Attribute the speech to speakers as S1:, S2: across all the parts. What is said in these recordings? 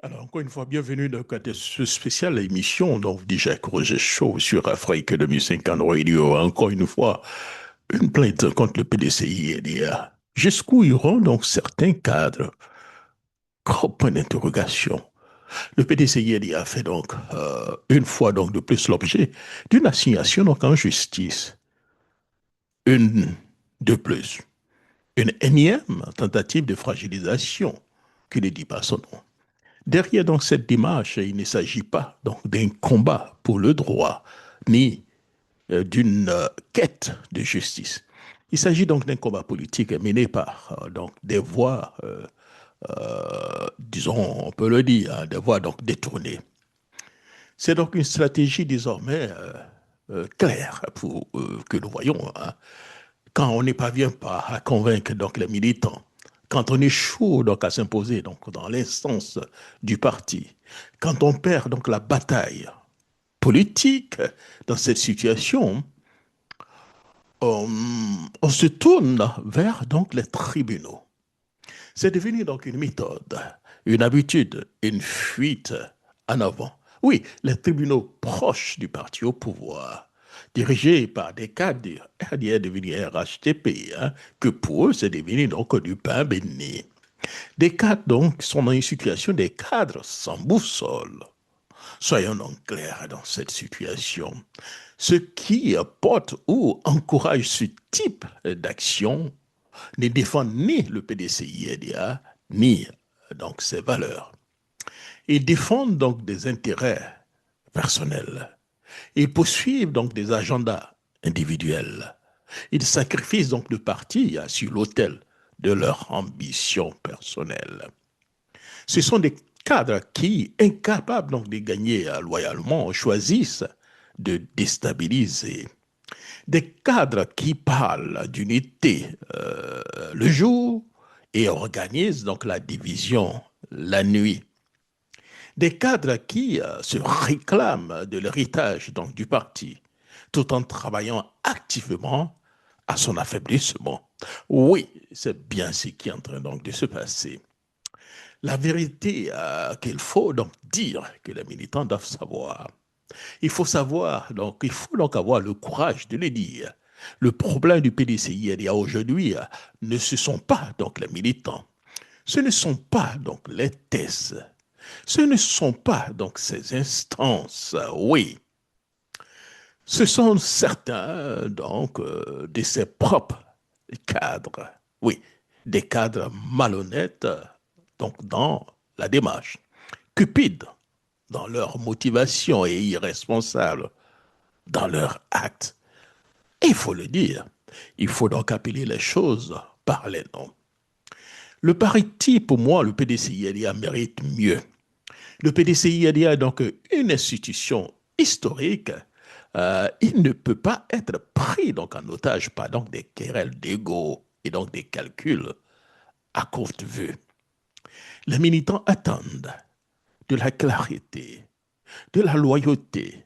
S1: Alors, encore une fois, bienvenue dans cette spéciale émission, donc déjà Roger Show sur Afrique de Music and Radio. Encore une fois, une plainte contre le PDCI et l'IA. Jusqu'où iront donc certains cadres? Grand point d'interrogation. Le PDCI et l'IA fait donc une fois donc de plus l'objet d'une assignation donc en justice. Une de plus. Une énième tentative de fragilisation qui ne dit pas son nom. Derrière donc cette démarche, il ne s'agit pas donc d'un combat pour le droit, ni d'une quête de justice. Il s'agit donc d'un combat politique mené par donc des voies, disons, on peut le dire, hein, des voies donc détournées. C'est donc une stratégie désormais claire pour que nous voyons, hein. Quand on ne parvient pas à convaincre donc les militants, quand on échoue donc à s'imposer donc dans l'instance du parti, quand on perd donc la bataille politique dans cette situation, on se tourne vers donc les tribunaux. C'est devenu donc une méthode, une habitude, une fuite en avant. Oui, les tribunaux proches du parti au pouvoir, dirigés par des cadres RDR devenu RHTP, hein, que pour eux, c'est devenu donc du pain béni. Des cadres donc sont dans une situation des cadres sans boussole. Soyons donc clairs dans cette situation. Ce qui porte ou encourage ce type d'action ne défend ni le PDCI-EDA, ni donc ses valeurs. Ils défendent donc des intérêts personnels. Ils poursuivent donc des agendas individuels. Ils sacrifient donc le parti sur l'autel de leur ambition personnelle. Ce sont des cadres qui, incapables donc de gagner loyalement, choisissent de déstabiliser. Des cadres qui parlent d'unité le jour et organisent donc la division la nuit. Des cadres qui se réclament de l'héritage donc du parti, tout en travaillant activement à son affaiblissement. Oui, c'est bien ce qui est en train donc de se passer. La vérité qu'il faut donc dire que les militants doivent savoir. Il faut savoir, donc, il faut donc avoir le courage de le dire. Le problème du PDCI il y a aujourd'hui ne ce sont pas donc les militants, ce ne sont pas donc les tests, ce ne sont pas donc ces instances, oui. Ce sont certains donc de ses propres cadres, oui, des cadres malhonnêtes donc dans la démarche, cupides dans leur motivation et irresponsables dans leur acte. Et il faut le dire. Il faut donc appeler les choses par les noms. Le parti, pour moi, le PDCI-LDA mérite mieux. Le PDCI-LDA est donc une institution historique. Il ne peut pas être pris donc en otage par donc des querelles d'ego et donc des calculs à courte vue. Les militants attendent de la clarté, de la loyauté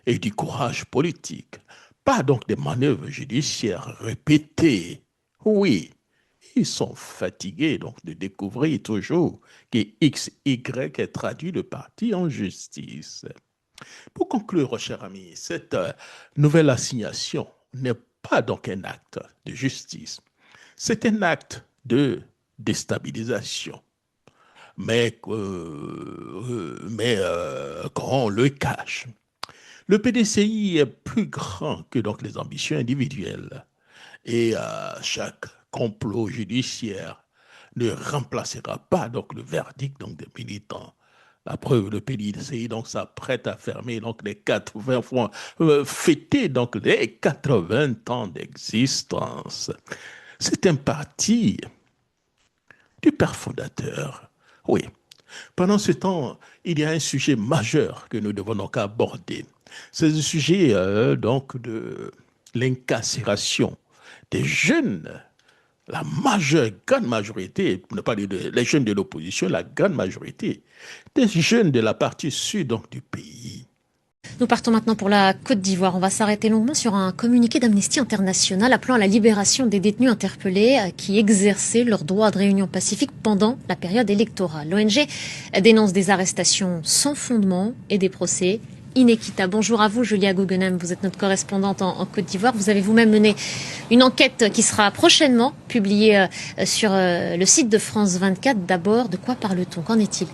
S1: et du courage politique. Pas donc des manœuvres judiciaires répétées. Oui, ils sont fatigués donc de découvrir toujours que XY est traduit le parti en justice. Pour conclure, cher ami, cette nouvelle assignation n'est pas donc un acte de justice. C'est un acte de déstabilisation. Mais quand on le cache, le PDCI est plus grand que donc les ambitions individuelles et chaque complot judiciaire ne remplacera pas donc le verdict donc des militants. La preuve, le PDCI donc s'apprête à fermer donc les 80 fois, fêter donc les 80 ans d'existence. C'est un parti du père fondateur. Oui. Pendant ce temps, il y a un sujet majeur que nous devons donc aborder. C'est le sujet donc de l'incarcération des jeunes. La majeure, grande majorité, pour ne pas dire les jeunes de l'opposition, la grande majorité des jeunes de la partie sud donc, du pays.
S2: Nous partons maintenant pour la Côte d'Ivoire. On va s'arrêter longuement sur un communiqué d'Amnesty International appelant à la libération des détenus interpellés qui exerçaient leur droit de réunion pacifique pendant la période électorale. L'ONG dénonce des arrestations sans fondement et des procès inéquitables. Bonjour à vous, Julia Guggenheim. Vous êtes notre correspondante en Côte d'Ivoire. Vous avez vous-même mené une enquête qui sera prochainement publiée sur le site de France 24. D'abord, de quoi parle-t-on? Qu'en est-il?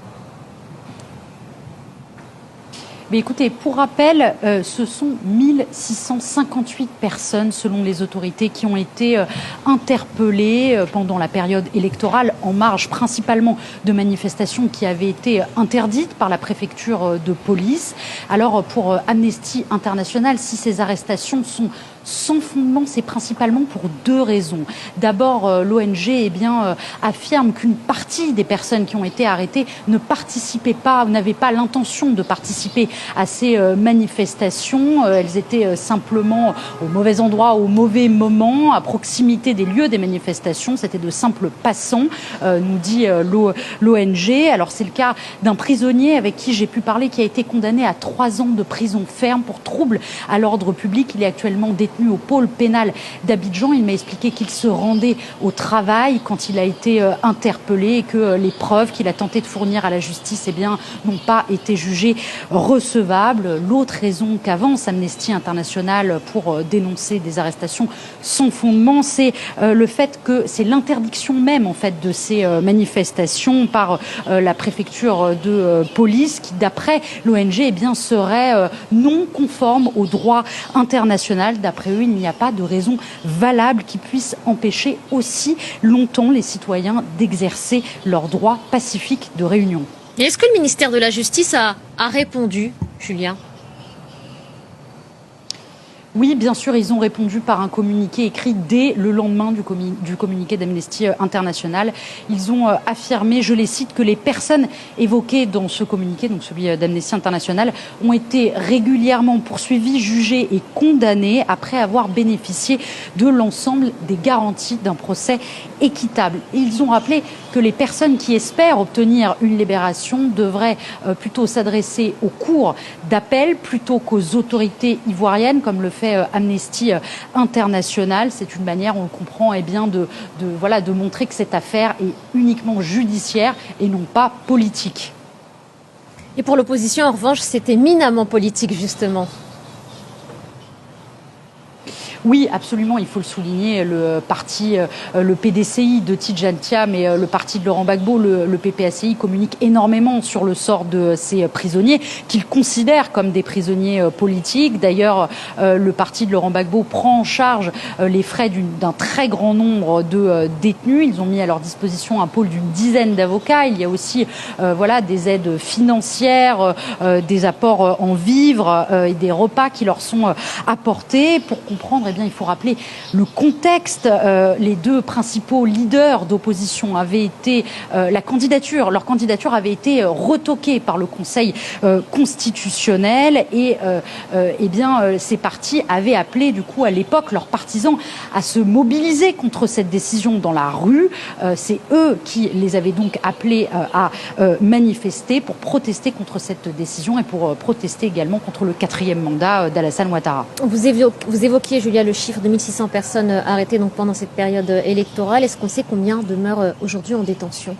S3: Mais écoutez, pour rappel, ce sont 1658 personnes, selon les autorités, qui ont été interpellées pendant la période électorale, en marge principalement de manifestations qui avaient été interdites par la préfecture de police. Alors, pour Amnesty International, si ces arrestations sont sans fondement, c'est principalement pour deux raisons. D'abord, l'ONG affirme qu'une partie des personnes qui ont été arrêtées ne participaient pas, ou n'avaient pas l'intention de participer à ces manifestations. Elles étaient simplement au mauvais endroit, au mauvais moment, à proximité des lieux des manifestations. C'était de simples passants, nous dit l'ONG. Alors c'est le cas d'un prisonnier avec qui j'ai pu parler, qui a été condamné à 3 ans de prison ferme pour trouble à l'ordre public. Il est actuellement détenu au pôle pénal d'Abidjan. Il m'a expliqué qu'il se rendait au travail quand il a été interpellé et que les preuves qu'il a tenté de fournir à la justice n'ont pas été jugées recevables. L'autre raison qu'avance Amnesty International pour dénoncer des arrestations sans fondement, c'est le fait que c'est l'interdiction même en fait de ces manifestations par la préfecture de police qui, d'après l'ONG, serait non conforme au droit international. D'après eux, il n'y a pas de raison valable qui puisse empêcher aussi longtemps les citoyens d'exercer leur droit pacifique de réunion.
S2: Et est-ce que le ministère de la Justice a répondu, Julien ?
S3: Oui, bien sûr, ils ont répondu par un communiqué écrit dès le lendemain du communiqué d'Amnesty International. Ils ont affirmé, je les cite, que les personnes évoquées dans ce communiqué, donc celui d'Amnesty International, ont été régulièrement poursuivies, jugées et condamnées après avoir bénéficié de l'ensemble des garanties d'un procès équitable. Et ils ont rappelé que les personnes qui espèrent obtenir une libération devraient plutôt s'adresser aux cours d'appel plutôt qu'aux autorités ivoiriennes, comme le fait Amnesty International. C'est une manière, on le comprend, de montrer que cette affaire est uniquement judiciaire et non pas politique.
S2: Et pour l'opposition, en revanche, c'est éminemment politique, justement.
S3: Oui, absolument, il faut le souligner, le parti, le PDCI de Tidjane Thiam et le parti de Laurent Gbagbo, le PPACI, communiquent énormément sur le sort de ces prisonniers, qu'ils considèrent comme des prisonniers politiques. D'ailleurs, le parti de Laurent Gbagbo prend en charge les frais d'un très grand nombre de détenus. Ils ont mis à leur disposition un pôle d'une dizaine d'avocats. Il y a aussi des aides financières, des apports en vivres et des repas qui leur sont apportés. Pour comprendre, il faut rappeler le contexte. Les deux principaux leaders d'opposition avaient été leur candidature avait été retoquée par le Conseil constitutionnel et ces partis avaient appelé du coup à l'époque leurs partisans à se mobiliser contre cette décision dans la rue. C'est eux qui les avaient donc appelés à manifester pour protester contre cette décision et pour protester également contre le 4e mandat d'Alassane Ouattara.
S2: Vous évoquiez, Julia, le chiffre de 1600 personnes arrêtées donc pendant cette période électorale. Est-ce qu'on sait combien demeurent aujourd'hui en détention ?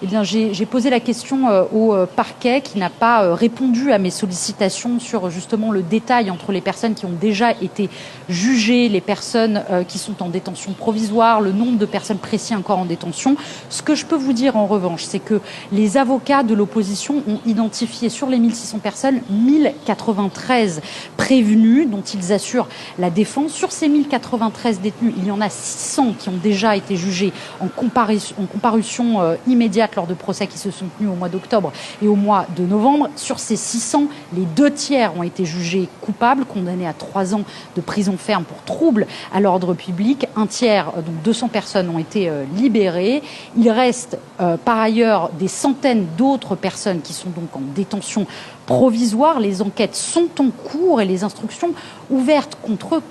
S3: Eh bien, j'ai posé la question au parquet qui n'a pas répondu à mes sollicitations sur justement le détail entre les personnes qui ont déjà été jugées, les personnes qui sont en détention provisoire, le nombre de personnes précis encore en détention. Ce que je peux vous dire en revanche, c'est que les avocats de l'opposition ont identifié sur les 1600 personnes 1093 prévenus dont ils assurent la défense. Sur ces 1093 détenus, il y en a 600 qui ont déjà été jugés en comparution immédiate lors de procès qui se sont tenus au mois d'octobre et au mois de novembre. Sur ces 600, les 2 tiers ont été jugés coupables, condamnés à 3 ans de prison ferme pour trouble à l'ordre public. 1 tiers, donc 200 personnes, ont été libérées. Il reste par ailleurs des centaines d'autres personnes qui sont donc en détention provisoire. Les enquêtes sont en cours et les instructions ouvertes contre eux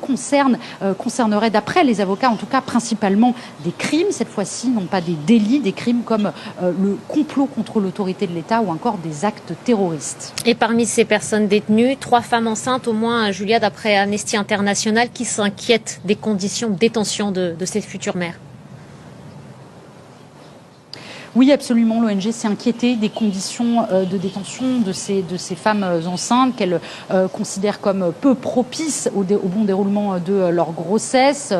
S3: concerneraient, d'après les avocats en tout cas, principalement des crimes, cette fois-ci, non pas des délits, des crimes comme le complot contre l'autorité de l'État ou encore des actes terroristes.
S2: Et parmi ces personnes détenues, 3 femmes enceintes au moins, Julia, d'après Amnesty International, qui s'inquiètent des conditions de détention de ces futures mères.
S3: Oui, absolument. L'ONG s'est inquiétée des conditions de détention de ces femmes enceintes qu'elle considère comme peu propices au bon déroulement de leur grossesse.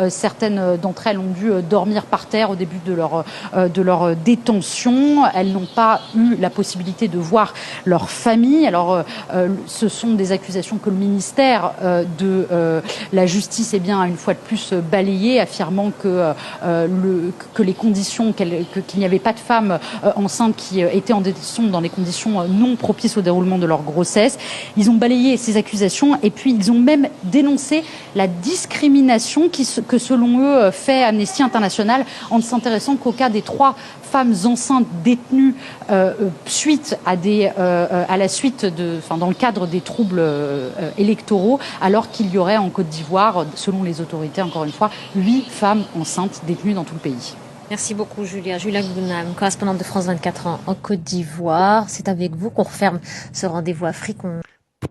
S3: Certaines d'entre elles ont dû dormir par terre au début de leur détention. Elles n'ont pas eu la possibilité de voir leur famille. Alors, ce sont des accusations que le ministère de la Justice, a une fois de plus balayé, affirmant que les conditions, qu'il n'y avait pas de femmes enceintes qui étaient en détention dans des conditions non propices au déroulement de leur grossesse. Ils ont balayé ces accusations et puis ils ont même dénoncé la discrimination que selon eux fait Amnesty International en ne s'intéressant qu'au cas des 3 femmes enceintes détenues suite à dans le cadre des troubles électoraux, alors qu'il y aurait en Côte d'Ivoire, selon les autorités, encore une fois, 8 femmes enceintes détenues dans tout le pays.
S2: Merci beaucoup, Julia. Julia Gounam, correspondante de France 24 en Côte d'Ivoire. C'est avec vous qu'on referme ce rendez-vous Afrique.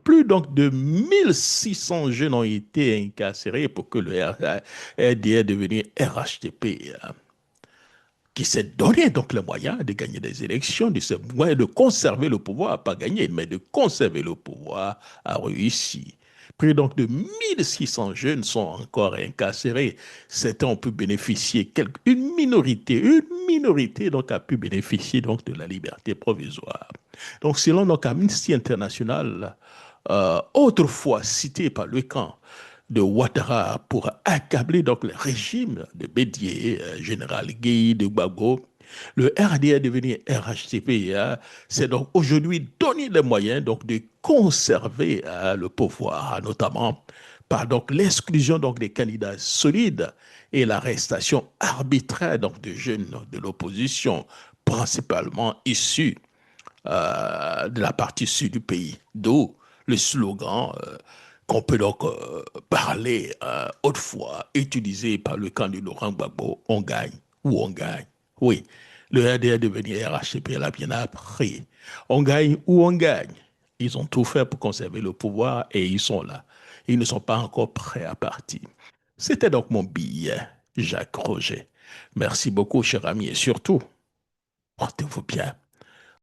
S1: Plus donc de 1600 jeunes ont été incarcérés pour que le RDR devienne RHTP, qui s'est donné donc les moyens de gagner des élections, de conserver le pouvoir, pas gagner, mais de conserver le pouvoir, a réussi. Près donc de 1600 jeunes sont encore incarcérés. Certains ont pu bénéficier, une minorité donc a pu bénéficier donc de la liberté provisoire. Donc selon donc Amnesty International, autrefois cité par le camp de Ouattara pour accabler donc le régime de Bédié, général Guèye de Gbagbo, le RDR devenu RHTP, c'est donc aujourd'hui donner les moyens donc de conserver le pouvoir, notamment par donc l'exclusion donc des candidats solides et l'arrestation arbitraire donc de jeunes de l'opposition, principalement issus de la partie sud du pays. D'où le slogan qu'on peut donc parler autrefois, utilisé par le camp de Laurent Gbagbo, on gagne ou on gagne. Oui, le RDR devenu RHTP l'a bien appris. On gagne ou on gagne. Ils ont tout fait pour conserver le pouvoir et ils sont là. Ils ne sont pas encore prêts à partir. C'était donc mon billet, Jacques Roger. Merci beaucoup, cher ami, et surtout, portez-vous bien.